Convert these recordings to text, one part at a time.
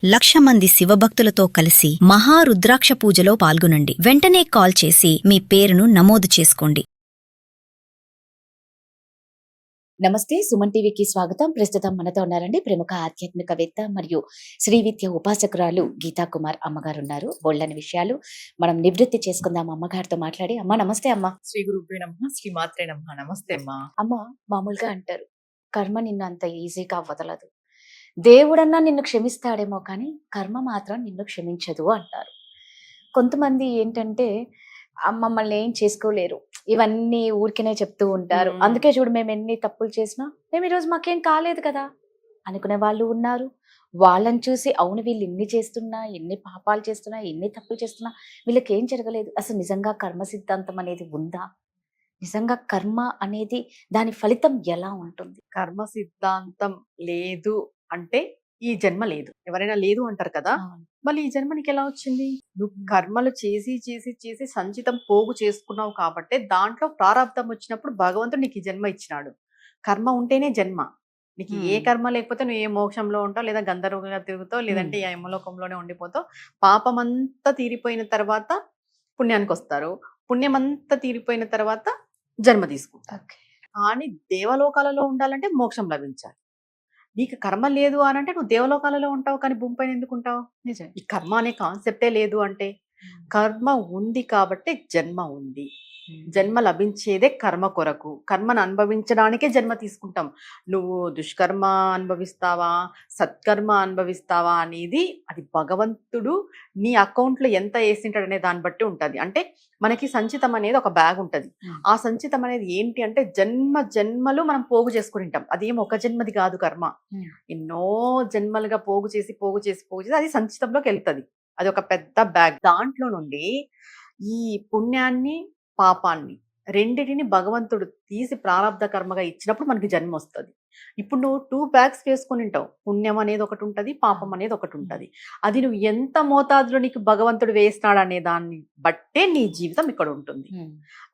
1,00,000 మంది శివభక్తులతో కలిసి మహారుద్రాక్ష పూజలో పాల్గొనండి. వెంటనే కాల్ చేసి మీ పేరును నమోదు చేసుకోండి. నమస్తే, సుమన్ టీవీకి స్వాగతం. ప్రస్తుతం మనతో ఉన్నారండి ప్రముఖ ఆధ్యాత్మికవేత్త మరియు శ్రీ విద్య ఉపాసకురాలు గీతా కుమార్ అమ్మగారు ఉన్నారు. బోల్డని విషయాలు మనం నివృత్తి చేసుకుందాం అమ్మగారితో మాట్లాడి. అమ్మ నమస్తే. అమ్మ శ్రీ గురుభ్యో నమః, శ్రీ మాత్రే నమః. నమస్తే అమ్మా. అమ్మ మామూలుగా అంటారు, కర్మ నిన్ను అంత ఈజీగా వదలదు, దేవుడన్నా నిన్ను క్షమిస్తాడేమో కానీ కర్మ మాత్రం నిన్ను క్షమించదు అంటారు. కొంతమంది ఏంటంటే మమ్మల్ని ఏం చేసుకోలేరు, ఇవన్నీ ఊరికనే చెప్తూ ఉంటారు. అందుకే చూడు మేము ఎన్ని తప్పులు చేసినా మేము ఈరోజు మాకేం కాలేదు కదా అనుకునే వాళ్ళు ఉన్నారు. వాళ్ళని చూసి అవును వీళ్ళు ఎన్ని చేస్తున్నా, ఎన్ని పాపాలు చేస్తున్నా, ఎన్ని తప్పులు చేస్తున్నా వీళ్ళకి ఏం జరగలేదు. అసలు నిజంగా కర్మ సిద్ధాంతం అనేది ఉందా? నిజంగా కర్మ అనేది దాని ఫలితం ఎలా ఉంటుంది? కర్మ సిద్ధాంతం లేదు అంటే ఈ జన్మ లేదు. ఎవరైనా లేదు అంటారు కదా, మళ్ళీ ఈ జన్మ నీకు ఎలా వచ్చింది? నువ్వు కర్మలు చేసి చేసి చేసి సంచితం పోగు చేసుకున్నావు కాబట్టి దాంట్లో ప్రారంధం వచ్చినప్పుడు భగవంతుడు నీకు ఈ జన్మ ఇచ్చినాడు. కర్మ ఉంటేనే జన్మ. నీకు ఏ కర్మ లేకపోతే నువ్వు ఏ మోక్షంలో ఉంటావు, లేదా గంధర్వుగా తిరుగుతావు, లేదంటే ఏ యమలోకంలోనే ఉండిపోతావు. పాపం అంతా తీరిపోయిన తర్వాత పుణ్యానికి వస్తారు. పుణ్యం అంతా తీరిపోయిన తర్వాత జన్మ తీసుకుంటారు. కానీ దేవలోకాలలో ఉండాలంటే మోక్షం లభించాలి. నీకు కర్మ లేదు అని అంటే నువ్వు దేవలోకాలలో ఉంటావు, కానీ భూమి పైన ఎందుకు ఉంటావు? నిజం. ఈ కర్మ అనే కాన్సెప్టే లేదు అంటే కర్మ ఉంది కాబట్టి జన్మ ఉంది. జన్మ లభించేదే కర్మ కొరకు. కర్మను అనుభవించడానికే జన్మ తీసుకుంటాం. నువ్వు దుష్కర్మ అనుభవిస్తావా, సత్కర్మ అనుభవిస్తావా అనేది అది భగవంతుడు నీ అకౌంట్లో ఎంత వేసింటాడు అనే దాన్ని బట్టి ఉంటుంది. అంటే మనకి సంచితం అనేది ఒక బ్యాగ్ ఉంటుంది. ఆ సంచితం అనేది ఏంటి అంటే జన్మ జన్మలు మనం పోగు చేసుకుని ఉంటాం. అదేం ఒక జన్మది కాదు కర్మ. ఎన్నో జన్మలుగా పోగు చేసి పోగు చేసి పోగు చేసి అది సంచితంలోకి వెళ్తుంది. అది ఒక పెద్ద బ్యాగ్. దాంట్లో నుండి ఈ పుణ్యాన్ని పాపాన్ని రెండిటిని భగవంతుడు తీసి ప్రారంధ కర్మగా ఇచ్చినప్పుడు మనకి జన్మ వస్తుంది. ఇప్పుడు నువ్వు 2 బ్యాగ్స్ వేసుకుని ఉంటావు. పుణ్యం అనేది ఒకటి ఉంటుంది, పాపం అనేది ఒకటి ఉంటుంది. అది నువ్వు ఎంత మోతాదులో నీకు భగవంతుడు వేస్తాడు అనే దాన్ని బట్టే నీ జీవితం ఇక్కడ ఉంటుంది.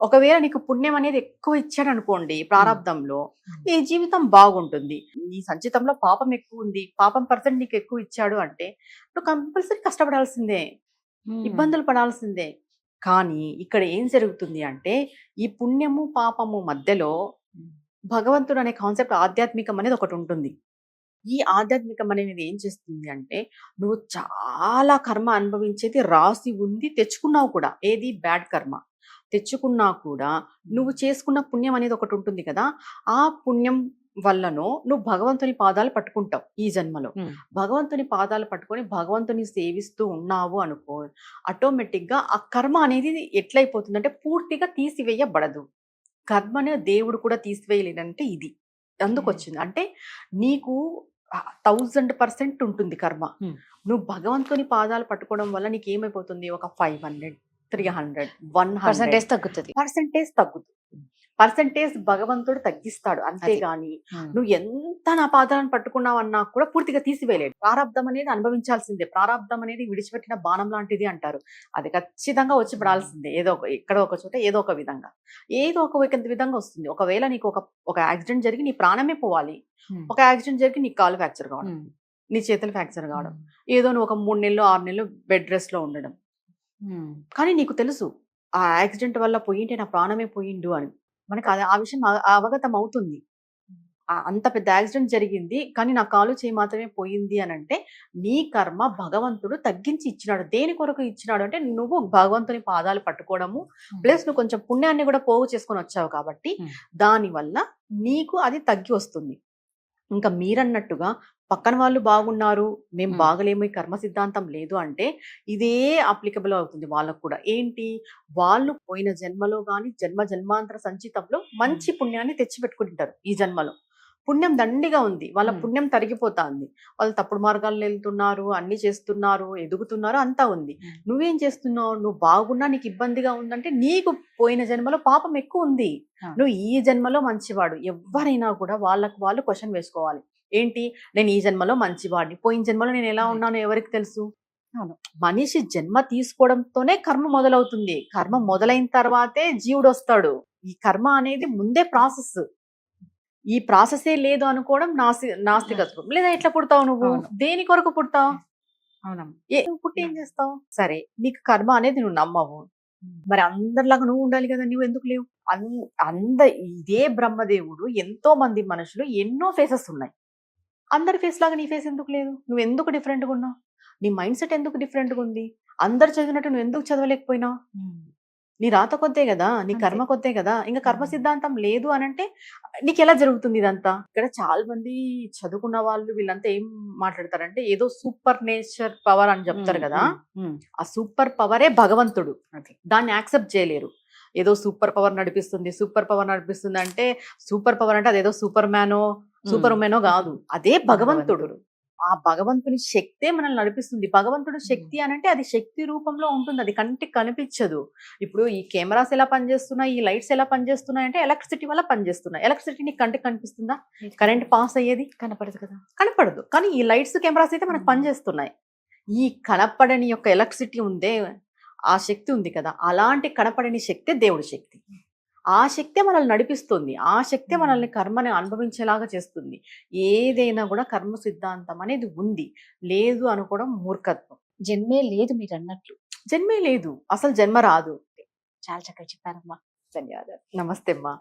ఒకవేళ నీకు పుణ్యం అనేది ఎక్కువ ఇచ్చాడు అనుకోండి ప్రారంధంలో, నీ జీవితం బాగుంటుంది. నీ సంచితంలో పాపం ఎక్కువ ఉంది, పాపం పర్సెంట్ నీకు ఎక్కువ ఇచ్చాడు అంటే నువ్వు కంపల్సరీ కష్టపడాల్సిందే, ఇబ్బందులు పడాల్సిందే. కానీ ఇక్కడ ఏం జరుగుతుంది అంటే ఈ పుణ్యము పాపము మధ్యలో భగవంతుడు అనే కాన్సెప్ట్, ఆధ్యాత్మికం అనేది ఒకటి ఉంటుంది. ఈ ఆధ్యాత్మికం అనేది ఏం చేస్తుంది అంటే నువ్వు చాలా కర్మ అనుభవించేది రాసి ఉంది, తెచ్చుకున్నావు కూడా. ఏది బ్యాడ్ కర్మ తెచ్చుకున్నా కూడా నువ్వు చేసుకున్న పుణ్యం అనేది ఒకటి ఉంటుంది కదా, ఆ పుణ్యం వల్లనో నువ్వు భగవంతుని పాదాలు పట్టుకుంటావు. ఈ జన్మలో భగవంతుని పాదాలు పట్టుకొని భగవంతుని సేవిస్తూ ఉన్నావు అనుకో, ఆటోమేటిక్ గా ఆ కర్మ అనేది ఎట్లయిపోతుందంటే పూర్తిగా తీసివేయబడదు. కర్మని దేవుడు కూడా తీసివేయలేదంటే ఇది అందుకు వచ్చింది. అంటే నీకు 1000% ఉంటుంది కర్మ. నువ్వు భగవంతుని పాదాలు పట్టుకోవడం వల్ల నీకు ఏమైపోతుంది, ఒక 500, 300, 100% తగ్గుతుంది. పర్సెంటేజ్ భగవంతుడు తగ్గిస్తాడు. అంతేగాని నువ్వు ఎంత నా పాదాలను పట్టుకున్నావు అన్నా కూడా పూర్తిగా తీసివేయలేడు. ప్రారంధం అనేది అనుభవించాల్సిందే. ప్రారంధం అనేది విడిచిపెట్టిన బాణం లాంటిది అంటారు. అది ఖచ్చితంగా వచ్చి పడాల్సిందే. ఎక్కడో ఒక చోట ఏదో ఒక విధంగా విధంగా వస్తుంది. ఒకవేళ నీకు ఒక యాక్సిడెంట్ జరిగి నీ ప్రాణమే పోవాలి, ఒక యాక్సిడెంట్ జరిగి నీ కాలు ఫ్రాక్చర్ కావడం, నీ చేతులు ఫ్రాక్చర్ కావడం, ఏదో నువ్వు ఒక 3 నెలలు 6 నెలలు బెడ్ రెస్ట్ లో ఉండడం, కానీ నీకు తెలుసు ఆ యాక్సిడెంట్ వల్ల పోయింటే నా ప్రాణమే పోయిండు అని. మనకు ఆ విషయం అవగతం అవుతుంది. అంత పెద్ద యాక్సిడెంట్ జరిగింది కానీ నా కాలు చేయి మాత్రమే పోయింది అని అంటే నీ కర్మ భగవంతుడు తగ్గించి ఇచ్చినాడు. దేని కొరకు ఇచ్చినాడు అంటే నువ్వు భగవంతుని పాదాలు పట్టుకోవడము ప్లస్ నువ్వు కొంచెం పుణ్యాన్ని కూడా పోగు చేసుకొని వచ్చావు కాబట్టి దానివల్ల నీకు అది తగ్గి వస్తుంది. ఇంకా మీరన్నట్టుగా పక్కన వాళ్ళు బాగున్నారు, మేము బాగలేము, ఈ కర్మ సిద్ధాంతం లేదు అంటే ఇదే అప్లికబుల్ అవుతుంది వాళ్ళకు కూడా. ఏంటి, వాళ్ళు పోయిన జన్మలో కానీ జన్మాంతర సంచితంలో మంచి పుణ్యాన్ని తెచ్చి పెట్టుకుంటారు. ఈ జన్మలో పుణ్యం దండిగా ఉంది, వాళ్ళ పుణ్యం తరిగిపోతుంది. వాళ్ళు తప్పుడు మార్గాల్లో వెళ్తున్నారు, అన్ని చేస్తున్నారు, ఎదుగుతున్నారు, అంతా ఉంది. నువ్వేం చేస్తున్నావు? నువ్వు బాగున్నా నీకు ఇబ్బందిగా ఉందంటే నీకు పోయిన జన్మలో పాపం ఎక్కువ ఉంది, నువ్వు ఈ జన్మలో మంచివాడు. ఎవరైనా కూడా వాళ్ళకు వాళ్ళు క్వశ్చన్ వేసుకోవాలి. ఏంటి, నేను ఈ జన్మలో మంచివాడిని, పోయిన జన్మలో నేను ఎలా ఉన్నానో ఎవరికి తెలుసు? మనిషి జన్మ తీసుకోవడంతోనే కర్మ మొదలవుతుంది. కర్మ మొదలైన తర్వాతే జీవుడు వస్తాడు. ఈ కర్మ అనేది ముందే ప్రాసెస్. ఈ ప్రాసెసే లేదు అనుకోవడం నాస్తికత్వం. లేదా ఎట్లా పుడతావు నువ్వు? దేని కొరకు పుడతావు? అవునమ్మా. నువ్వు పుట్టి ఏం చేస్తావు? సరే, నీకు కర్మ అనేది నువ్వు నమ్మవు. మరి అందరిలాగా నువ్వు ఉండాలి కదా, నువ్వు ఎందుకు లేవు? ఇదే బ్రహ్మదేవుడు ఎంతో మంది మనుషులు, ఎన్నో ఫేసెస్ ఉన్నాయి. అందరి ఫేస్ లాగా నీ ఫేస్ ఎందుకు లేదు? నువ్వు ఎందుకు డిఫరెంట్గా ఉన్నావు? నీ మైండ్ సెట్ ఎందుకు డిఫరెంట్గా ఉంది? అందరు చదివినట్టు నువ్వు ఎందుకు చదవలేకపోయినావు? నీ రాత కొద్దే కదా, నీ అంతే. కర్మ కొద్దే కదా. ఇంకా కర్మ ఉమ్. సిద్ధాంతం లేదు అని అంటే నీకు ఎలా జరుగుతుంది ఇదంతా? ఇక్కడ చాలా మంది చదువుకున్న వాళ్ళు వీళ్ళంతా ఏం మాట్లాడతారంటే ఏదో సూపర్ నేచర్ పవర్ అని చెప్తారు కదా. ఆ సూపర్ పవరే భగవంతుడు. అది. దాన్ని యాక్సెప్ట్ చేయలేరు. ఏదో సూపర్ పవర్ నడిపిస్తుంది అంటే సూపర్ పవర్ అంటే అదేదో సూపర్ మ్యానో సూపర్ ఉమెనో కాదు, అదే భగవంతుడు. ఆ భగవంతుని శక్తే మనల్ని నడిపిస్తుంది. భగవంతుడు శక్తి అనంటే అది శక్తి రూపంలో ఉంటుంది, అది కంటికి కనిపించదు. ఇప్పుడు ఈ కెమెరాస్ ఎలా పనిచేస్తున్నాయి, ఈ లైట్స్ ఎలా పనిచేస్తున్నాయి అంటే ఎలక్ట్రిసిటీ వల్ల పనిచేస్తున్నాయి. ఎలక్ట్రిసిటీ నీకు కంటికి కనిపిస్తుందా? కరెంట్ పాస్ అయ్యేది కనపడదు కదా. కనపడదు. కానీ ఈ లైట్స్ కెమెరాస్ అయితే మనకు పనిచేస్తున్నాయి. ఈ కనపడని యొక్క ఎలక్ట్రిసిటీ ఉందే, ఆ శక్తి ఉంది కదా, అలాంటి కనపడని శక్తే దేవుడి శక్తి. ఆ శక్తే మనల్ని నడిపిస్తుంది. ఆ శక్తే మనల్ని కర్మని అనుభవించేలాగా చేస్తుంది. ఏదైనా కూడా కర్మ సిద్ధాంతం అనేది ఉంది, లేదు అనుకోవడం మూర్ఖత్వం. జన్మే లేదు మీరు అన్నట్లు. జన్మే లేదు, అసలు జన్మ రాదు. చాలా చక్కగా చెప్పారమ్మా. ధన్యవాదాలు. నమస్తే అమ్మా.